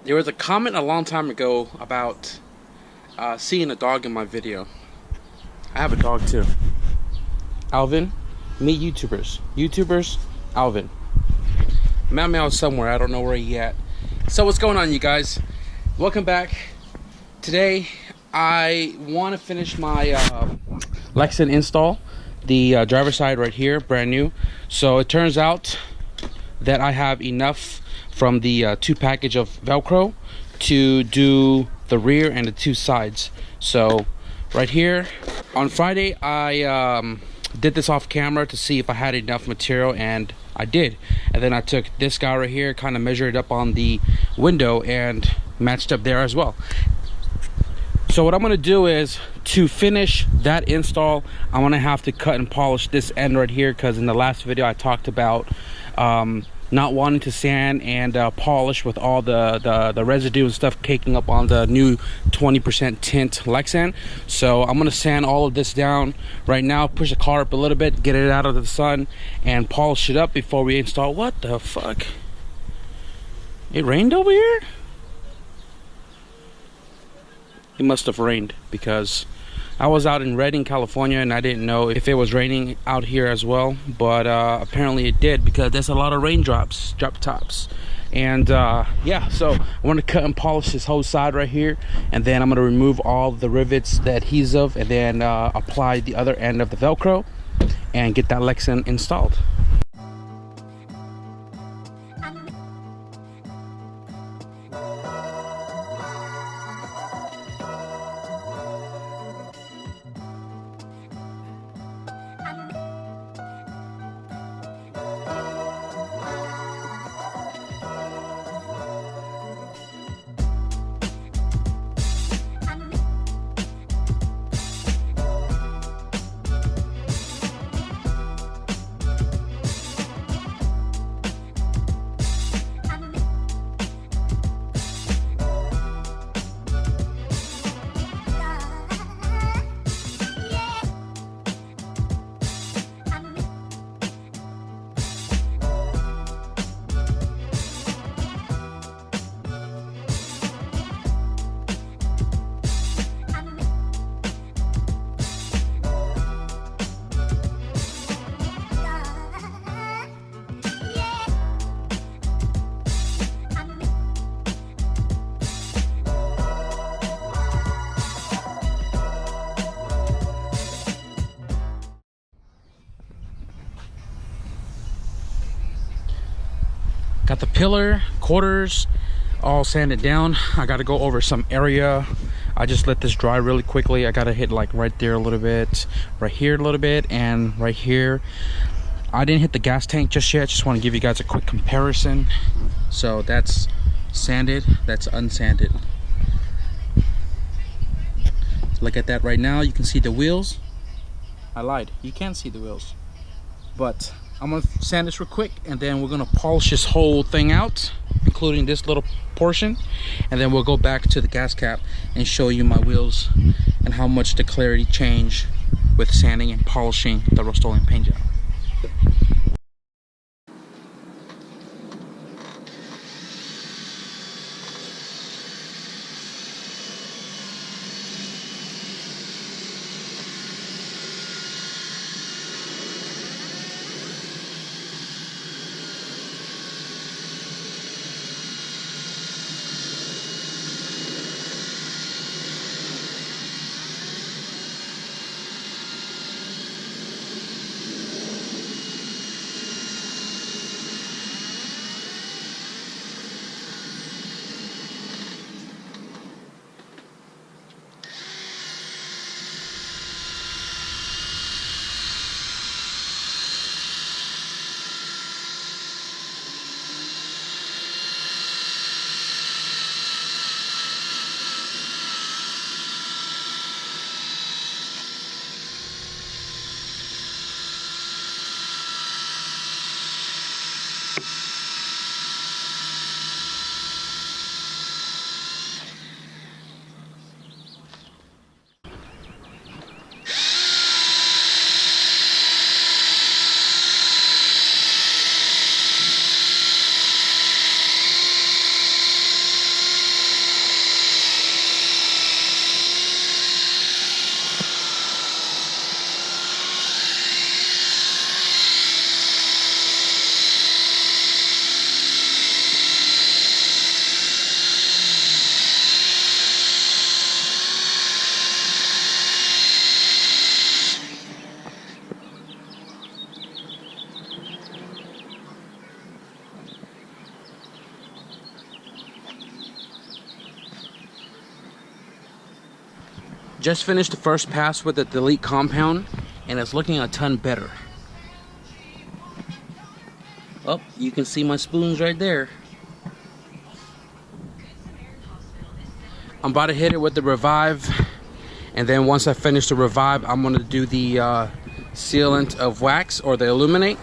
There was a comment a long time ago about seeing a dog in my video. I have a dog too. Alvin, meet YouTubers. YouTubers, Alvin. Meow meow somewhere. I don't know where he at. So what's going on, you guys? Welcome back. Today I want to finish my Lexan install. The driver's side right here, brand new. So it turns out that I have enough from the 2 package of Velcro to do the rear and the 2 sides. So right here on Friday I did this off camera to see if I had enough material, and I did. And then I took this guy right here, kind of measured it up on the window and matched up there as well. So what I'm going to do is, to finish that install, I'm going to have to cut and polish this end right here, because in the last video I talked about not wanting to sand and polish with all the residue and stuff caking up on the new 20% tint Lexan. So I'm going to sand all of this down right now, push the car up a little bit, get it out of the sun, and polish it up before we install. What the fuck? It rained over here? It must have rained, because I was out in Redding, California, and I didn't know if it was raining out here as well, but apparently it did, because there's a lot of raindrops, drop tops. And yeah, so I want to cut and polish this whole side right here, and then I'm going to remove all the rivets, the adhesive, and then apply the other end of the Velcro and get that Lexan installed. Got the pillar, quarters, all sanded down. I gotta go over some area. I just let this dry really quickly. I gotta hit like right there a little bit, right here a little bit, and right here. I didn't hit the gas tank just yet. Just want to give you guys a quick comparison. So that's sanded, that's unsanded. Look at that right now. You can see the wheels. I lied, you can't see the wheels, but I'm gonna sand this real quick, and then we're gonna polish this whole thing out, including this little portion, and then we'll go back to the gas cap and show you my wheels and how much the clarity changed with sanding and polishing the Rustloeum paint job. Just finished the first pass with the delete compound, and it's looking a ton better. Oh, you can see my spoons right there. I'm about to hit it with the revive, and then once I finish the revive, I'm going to do the sealant of wax, or the illuminate,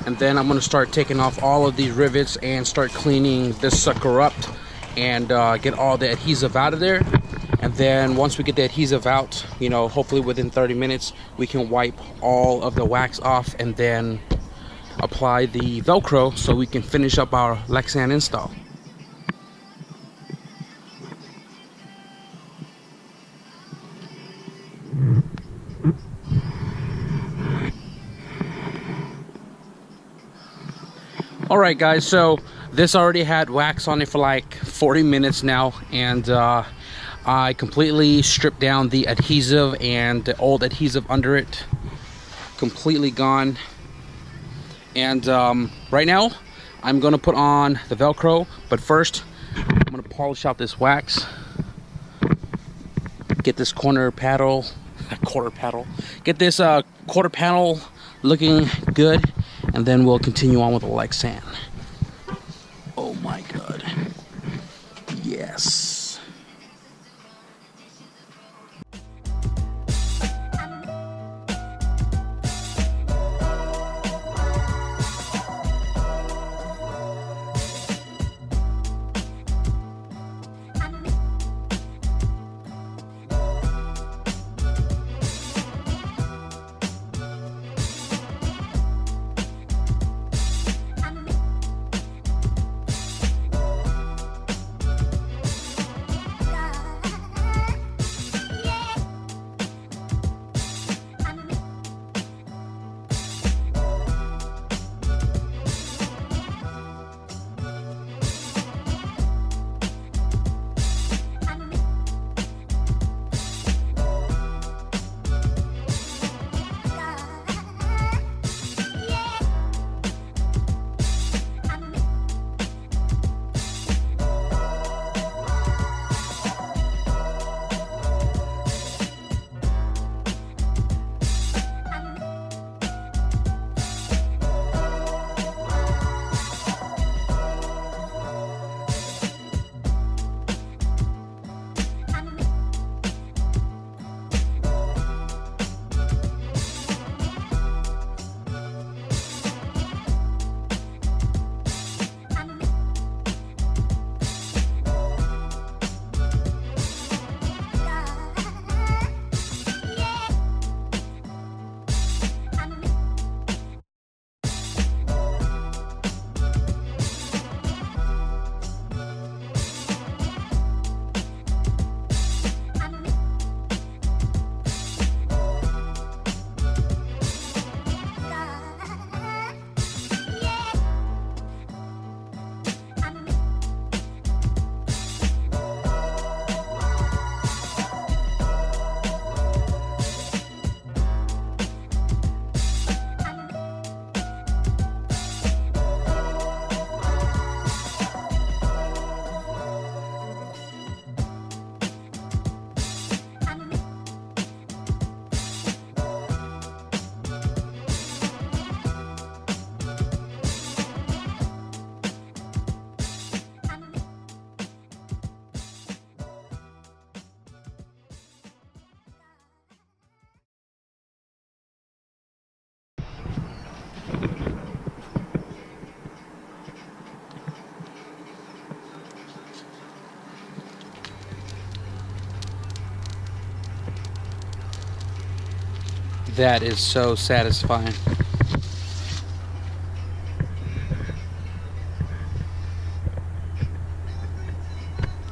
and then I'm going to start taking off all of these rivets and start cleaning this sucker up and get all the adhesive out of there. And then once we get the adhesive out, you know, hopefully within 30 minutes, we can wipe all of the wax off and then apply the Velcro so we can finish up our Lexan install. Alright guys, so this already had wax on it for like 40 minutes now, and I completely stripped down the adhesive and the old adhesive under it. Completely gone. And right now, I'm going to put on the Velcro, but first, I'm going to polish out this wax. Get this quarter panel looking good, and then we'll continue on with the Lexan. Oh my god. Yes. That is so satisfying.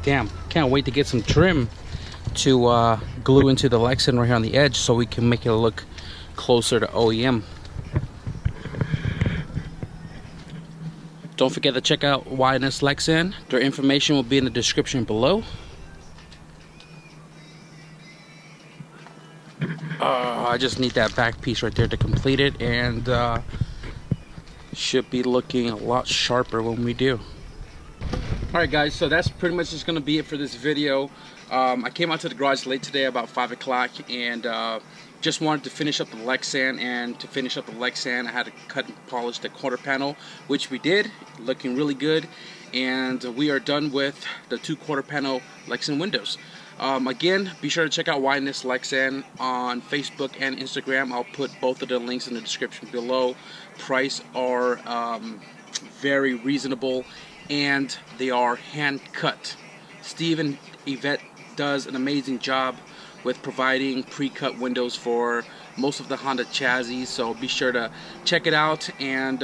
Damn, can't wait to get some trim to glue into the Lexan right here on the edge so we can make it look closer to OEM. Don't forget to check out Y&S Lexan. Their information will be in the description below. I just need that back piece right there to complete it, and should be looking a lot sharper when we do. Alright guys, so that's pretty much just going to be it for this video. I came out to the garage late today about 5 o'clock and just wanted to finish up the Lexan, and to finish up the Lexan I had to cut and polish the quarter panel, which we did, looking really good, and we are done with the 2 quarter panel Lexan windows. Again, be sure to check out Y&S Lexan on Facebook and Instagram. I'll put both of the links in the description below. Price are very reasonable, and they are hand cut. Steve and Yvette does an amazing job with providing pre-cut windows for most of the Honda chassis, so be sure to check it out, and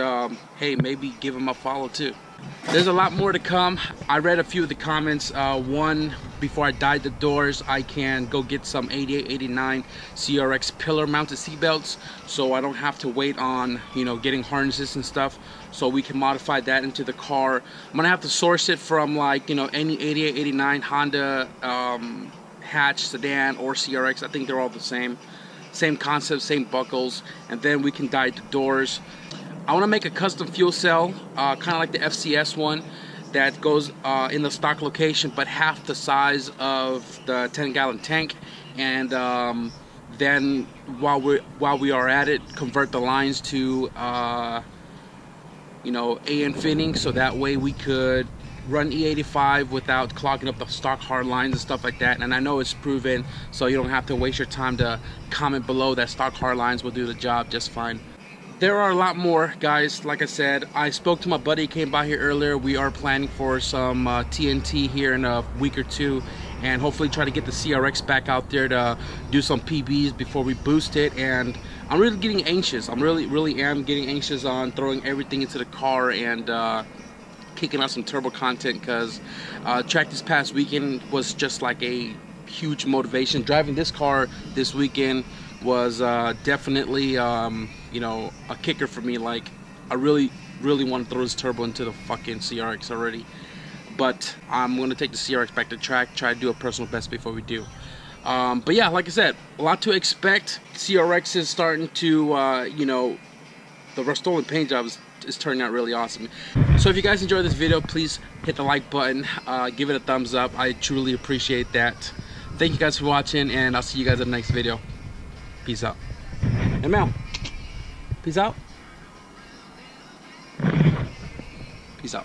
hey, maybe give them a follow too. There's a lot more to come. I read a few of the comments. One, before I dyed the doors, I can go get some 88, 89 CRX pillar mounted seatbelts, so I don't have to wait on, you know, getting harnesses and stuff, so we can modify that into the car. I'm gonna have to source it from, like, you know, any 88, 89 Honda hatch, sedan, or CRX. I think they're all the same concept, same buckles, and then we can dye the doors. I want to make a custom fuel cell, kind of like the FCS one, that goes in the stock location but half the size of the 10-gallon tank, and then while we are at it, convert the lines to you know, AN fitting, so that way we could run E85 without clogging up the stock hard lines and stuff like that. And I know it's proven, so you don't have to waste your time to comment below that stock hard lines will do the job just fine. There are a lot more, guys. Like I said, I spoke to my buddy, he came by here earlier. We are planning for some TNT here in a week or two, and hopefully try to get the CRX back out there to do some PBs before we boost it. And I'm really getting anxious. I'm really am getting anxious on throwing everything into the car and kicking out some turbo content, because track this past weekend was just like a huge motivation. Driving this car this weekend was definitely you know, a kicker for me. Like, I really want to throw this turbo into the fucking CRX already, but I'm going to take the CRX back to track, try to do a personal best before we do. But yeah, like I said, a lot to expect. CRX is starting to you know, the Rustloeum paint job is turning out really awesome. So if you guys enjoyed this video, please hit the like button, give it a thumbs up. I truly appreciate that. Thank you guys for watching, and I'll see you guys in the next video. Peace out. And Mel, peace out. Peace out.